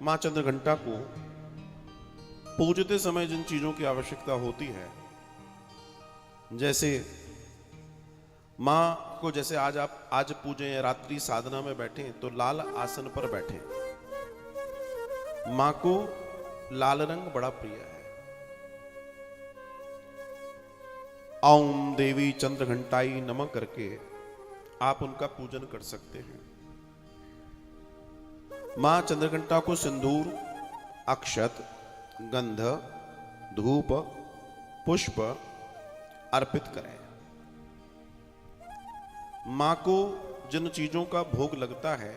मां चंद्रघंटा को पूजते समय जिन चीजों की आवश्यकता होती है, जैसे मां को जैसे आज पूजें या रात्रि साधना में बैठे तो लाल आसन पर बैठे। मां को लाल रंग बड़ा प्रिय है। ओम देवी चंद्रघंटाई नमः करके आप उनका पूजन कर सकते हैं। मां चंद्रघंटा को सिंदूर, अक्षत, गंध, धूप, पुष्प अर्पित करें। मां को जिन चीजों का भोग लगता है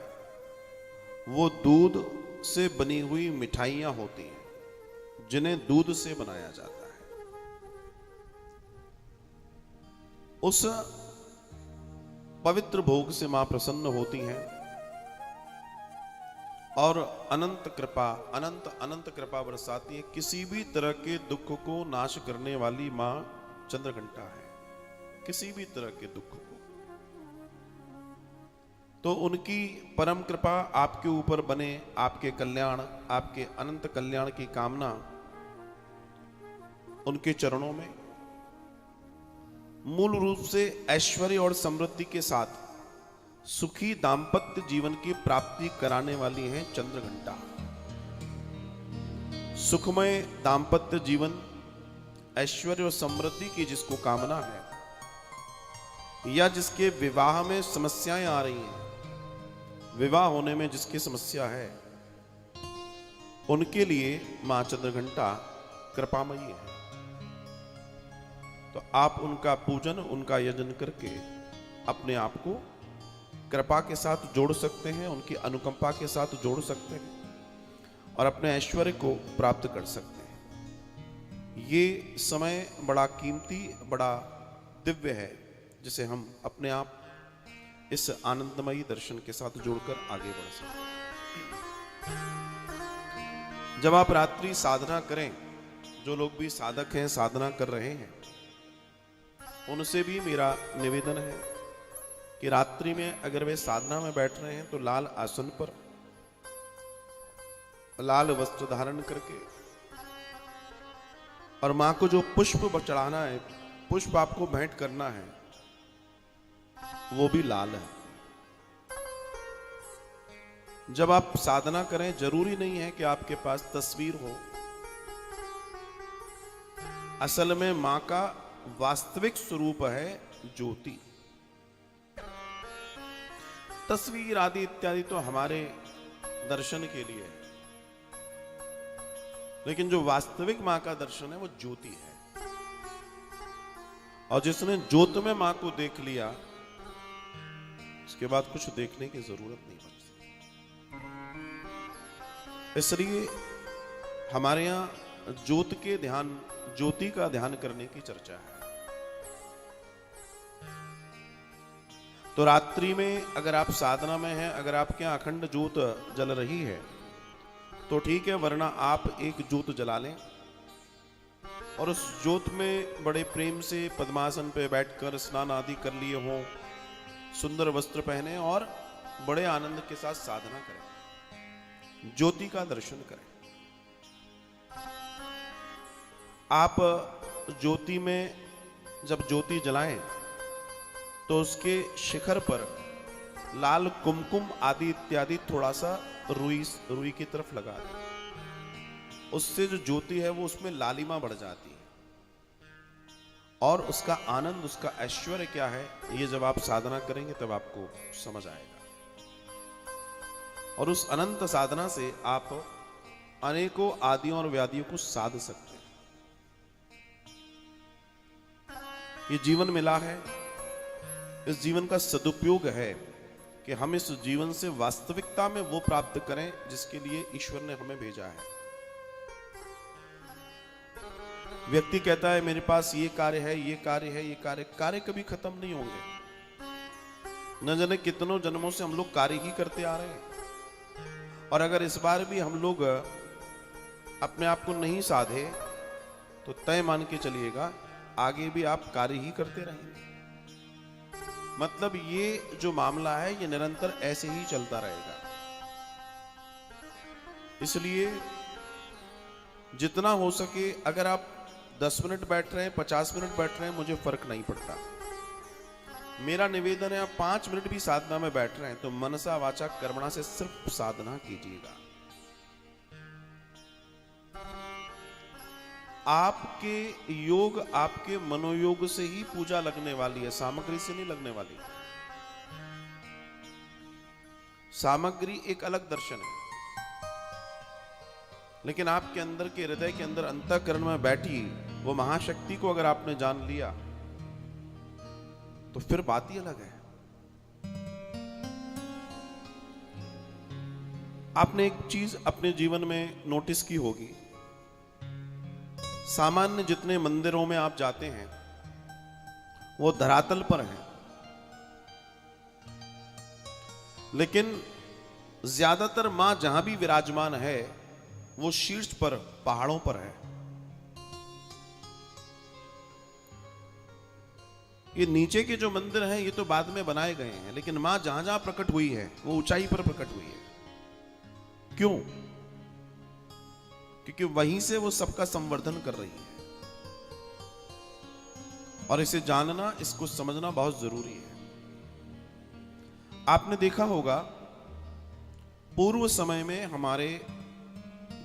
वो दूध से बनी हुई मिठाइयां होती हैं, जिन्हें दूध से बनाया जाता है। उस पवित्र भोग से मां प्रसन्न होती हैं और अनंत कृपा बरसाती है। किसी भी तरह के दुख को नाश करने वाली मां चंद्रघंटा है। किसी भी तरह के दुख को, तो उनकी परम कृपा आपके ऊपर बने, आपके कल्याण, आपके अनंत कल्याण की कामना उनके चरणों में। मूल रूप से ऐश्वर्य और समृद्धि के साथ सुखी दांपत्य जीवन की प्राप्ति कराने वाली हैं चंद्रघंटा। सुखमय दांपत्य जीवन, ऐश्वर्य और समृद्धि की जिसको कामना है, या जिसके विवाह में समस्याएं आ रही हैं, विवाह होने में जिसकी समस्या है, उनके लिए मां चंद्रघंटा कृपामयी है। तो आप उनका पूजन, उनका यजन करके अपने आप को कृपा के साथ जोड़ सकते हैं, उनकी अनुकंपा के साथ जोड़ सकते हैं और अपने ऐश्वर्य को प्राप्त कर सकते हैं। ये समय बड़ा कीमती, बड़ा दिव्य है, जिसे हम अपने आप इस आनंदमयी दर्शन के साथ जोड़कर आगे बढ़ सकते हैं। जब आप रात्रि साधना करें, जो लोग भी साधक हैं, साधना कर रहे हैं, उनसे भी मेरा निवेदन है कि रात्रि में अगर वे साधना में बैठ रहे हैं तो लाल आसन पर लाल वस्त्र धारण करके, और मां को जो पुष्प चढ़ाना है, पुष्प आपको भेंट करना है, वो भी लाल है। जब आप साधना करें, जरूरी नहीं है कि आपके पास तस्वीर हो। असल में मां का वास्तविक स्वरूप है ज्योति। तस्वीर आदि इत्यादि तो हमारे दर्शन के लिए है, लेकिन जो वास्तविक मां का दर्शन है वो ज्योति है। और जिसने ज्योत में मां को देख लिया, उसके बाद कुछ देखने की जरूरत नहीं पड़ती। इसलिए हमारे यहां ज्योति का ध्यान करने की चर्चा है। तो रात्रि में अगर आप साधना में हैं, अगर आपके यहां अखंड ज्योत जल रही है तो ठीक है, वरना आप एक ज्योत जला लें और उस ज्योत में बड़े प्रेम से पद्मासन पे बैठकर स्नान आदि कर लिए हों, सुंदर वस्त्र पहने और बड़े आनंद के साथ साधना करें, ज्योति का दर्शन करें। आप ज्योति में जब ज्योति जलाएं तो उसके शिखर पर लाल कुमकुम आदि इत्यादि थोड़ा सा रुई की तरफ लगा दें। उससे जो ज्योति है वो उसमें लालिमा बढ़ जाती है और उसका आनंद, उसका ऐश्वर्य क्या है, ये जब आप साधना करेंगे तब आपको समझ आएगा। और उस अनंत साधना से आप अनेकों आदियों और व्याधियों को साध सकते हैं। ये जीवन मिला है, इस जीवन का सदुपयोग है कि हम इस जीवन से वास्तविकता में वो प्राप्त करें जिसके लिए ईश्वर ने हमें भेजा है। व्यक्ति कहता है मेरे पास ये कार्य है, ये कार्य है, ये कार्य कभी खत्म नहीं होंगे। न जाने कितनों जन्मों से हम लोग कार्य ही करते आ रहे हैं, और अगर इस बार भी हम लोग अपने आप को नहीं साधे तो तय मान के चलिएगा आगे भी आप कार्य ही करते रहेंगे। मतलब ये जो मामला है ये निरंतर ऐसे ही चलता रहेगा। इसलिए जितना हो सके, अगर आप 10 मिनट बैठ रहे हैं, 50 मिनट बैठ रहे हैं, मुझे फर्क नहीं पड़ता। मेरा निवेदन है, आप 5 मिनट भी साधना में बैठ रहे हैं तो मनसा वाचा कर्मणा से सिर्फ साधना कीजिएगा। आपके योग, आपके मनोयोग से ही पूजा लगने वाली है, सामग्री से नहीं लगने वाली। सामग्री एक अलग दर्शन है, लेकिन आपके अंदर के हृदय के अंदर अंतःकरण में बैठी वो महाशक्ति को अगर आपने जान लिया तो फिर बात ही अलग है। आपने एक चीज अपने जीवन में नोटिस की होगी, सामान्य जितने मंदिरों में आप जाते हैं वो धरातल पर हैं, लेकिन ज्यादातर मां जहां भी विराजमान है वो शीर्ष पर, पहाड़ों पर है। ये नीचे के जो मंदिर हैं ये तो बाद में बनाए गए हैं, लेकिन मां जहां जहां प्रकट हुई है वो ऊंचाई पर प्रकट हुई है। क्यों? क्योंकि वहीं से वो सबका संवर्धन कर रही है। और इसे जानना, इसको समझना बहुत जरूरी है। आपने देखा होगा पूर्व समय में हमारे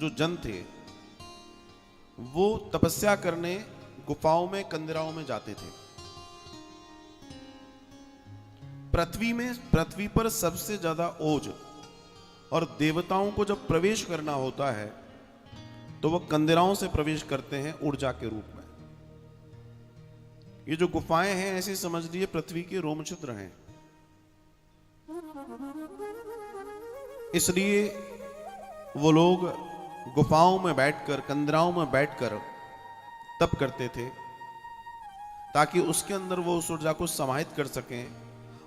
जो जन थे वो तपस्या करने गुफाओं में, कंदराओं में जाते थे। पृथ्वी पर सबसे ज्यादा ओज, और देवताओं को जब प्रवेश करना होता है तो वह कंदराओं से प्रवेश करते हैं ऊर्जा के रूप में। ये जो गुफाएं हैं ऐसे समझ लिए पृथ्वी के रोम छिद्र हैं। इसलिए वो लोग गुफाओं में बैठकर, कंदराओं में बैठकर तप करते थे ताकि उसके अंदर वो उस ऊर्जा को समाहित कर सकें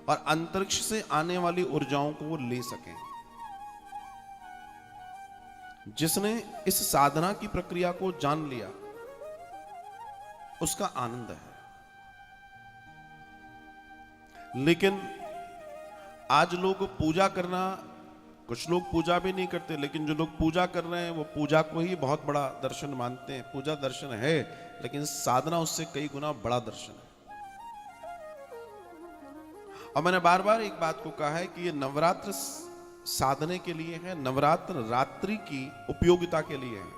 और अंतरिक्ष से आने वाली ऊर्जाओं को वो ले सकें। जिसने इस साधना की प्रक्रिया को जान लिया उसका आनंद है। लेकिन आज लोग पूजा करना, कुछ लोग पूजा भी नहीं करते, लेकिन जो लोग पूजा कर रहे हैं वो पूजा को ही बहुत बड़ा दर्शन मानते हैं। पूजा दर्शन है, लेकिन साधना उससे कई गुना बड़ा दर्शन है। और मैंने बार बार एक बात को कहा है कि ये नवरात्र साधने के लिए है, नवरात्र रात्रि की उपयोगिता के लिए है,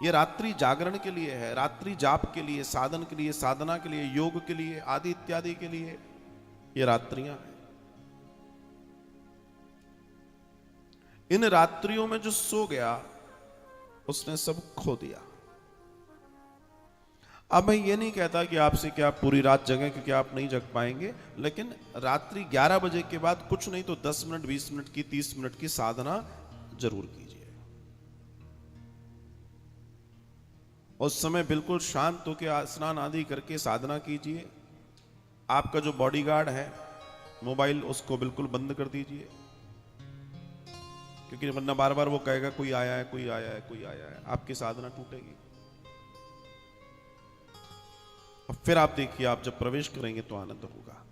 ये रात्रि जागरण के लिए है, रात्रि जाप के लिए, साधन के लिए, साधना के लिए, योग के लिए, आदि इत्यादि के लिए ये रात्रियां हैं। इन रात्रियों में जो सो गया उसने सब खो दिया। अब मैं ये नहीं कहता कि आपसे कि आप पूरी रात जगें, क्योंकि आप नहीं जग पाएंगे, लेकिन रात्रि 11 बजे के बाद कुछ नहीं तो 10 मिनट, 20 मिनट की, 30 मिनट की साधना जरूर कीजिए। उस समय बिल्कुल शांत होकर स्नान आदि करके साधना कीजिए। आपका जो बॉडीगार्ड है मोबाइल, उसको बिल्कुल बंद कर दीजिए, क्योंकि वरना बार बार वो कहेगा कोई आया है, कोई आया है, कोई आया है, आपकी साधना टूटेगी। और फिर आप देखिए, आप जब प्रवेश करेंगे तो आनंद होगा।